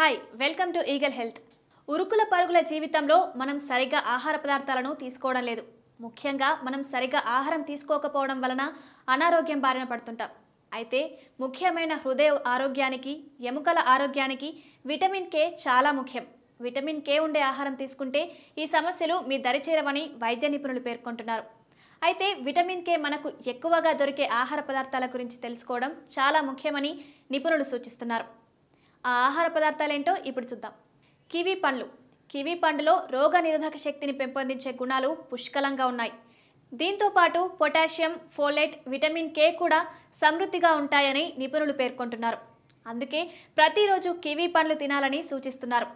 Hi welcome to Eagle Health. ఉరుకుల పరుగుల జీవితంలో మనం సరిగ్గా ఆహార పదార్థాలను తీసుకోవడం లేదు. ముఖ్యంగా మనం సరిగ్గా ఆహారం తీసుకోకపోవడం వలన అనారోగ్యం బారిన పడుతుంటాం. అయితే ముఖ్యమైన హృదయ ఆరోగ్యానికి, ఎముకల ఆరోగ్యానికి విటమిన్ కే చాలా ముఖ్యం. విటమిన్ కే ఉండే ఆహారం తీసుకుంటే ఈ సమస్యలు మీ దరిచేరవని వైద్య నిపుణులు పేర్కొంటున్నారు. అయితే విటమిన్ కే మనకు ఎక్కువగా దొరికే ఆహార పదార్థాల గురించి తెలుసుకోవడం చాలా ముఖ్యమని నిపుణులు సూచిస్తున్నారు. ఆ ఆహార పదార్థాలేంటో ఇప్పుడు చూద్దాం. కివి పండ్లు. కివి పండులో రోగ నిరోధక శక్తిని పెంపొందించే గుణాలు పుష్కలంగా ఉన్నాయి. దీంతో పాటు పొటాషియం, ఫోలేట్, విటమిన్ కే కూడా సమృద్ధిగా ఉంటాయని నిపుణులు పేర్కొంటున్నారు. అందుకే ప్రతిరోజు కివి పండ్లు తినాలని సూచిస్తున్నారు.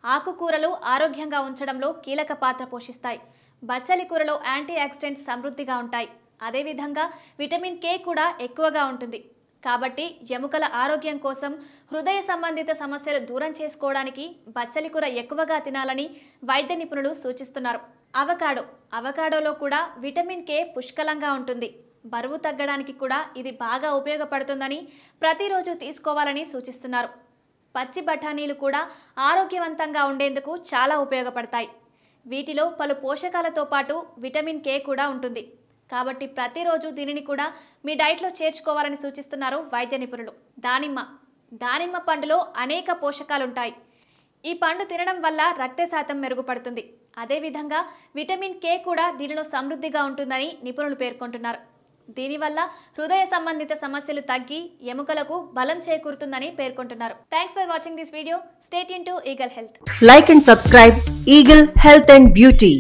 ఆకుకూరలు ఆరోగ్యంగా ఉంచడంలో కీలక పాత్ర పోషిస్తాయి. బచ్చలి కూరలో యాంటీ ఆక్సిడెంట్స్ సమృద్ధిగా ఉంటాయి. అదేవిధంగా విటమిన్ కే కూడా ఎక్కువగా ఉంటుంది. కాబట్టి ఎముకల ఆరోగ్యం కోసం, హృదయ సంబంధిత సమస్యలు దూరం చేసుకోవడానికి బచ్చలి కూర ఎక్కువగా తినాలని వైద్య నిపుణులు సూచిస్తున్నారు. అవకాడోలో కూడా విటమిన్ కే పుష్కలంగా ఉంటుంది. బరువు తగ్గడానికి కూడా ఇది బాగా ఉపయోగపడుతుందని, ప్రతిరోజు తీసుకోవాలని సూచిస్తున్నారు. పచ్చి బఠానీలు కూడా ఆరోగ్యవంతంగా ఉండేందుకు చాలా ఉపయోగపడతాయి. వీటిలో పలు పోషకాలతో పాటు విటమిన్ కే కూడా ఉంటుంది. కాబట్టి ప్రతిరోజు దీనిని కూడా మీ డైట్లో చేర్చుకోవాలని సూచిస్తున్నారు వైద్య నిపుణులు. దానిమ్మ పండులో అనేక పోషకాలుంటాయి. ఈ పండు తినడం వల్ల రక్త శాతం మెరుగుపడుతుంది. అదేవిధంగా విటమిన్ కే కూడా దీనిలో సమృద్ధిగా ఉంటుందని నిపుణులు పేర్కొంటున్నారు. దీనివల్ల హృదయ సంబంధిత సమస్యలు తగ్గి ఎముకలకు బలం చేకూరుతుందని పేర్కొంటున్నారు. Thanks for watching this video. Stay tune to Eagle health. Like and subscribe Eagle Health and Beauty.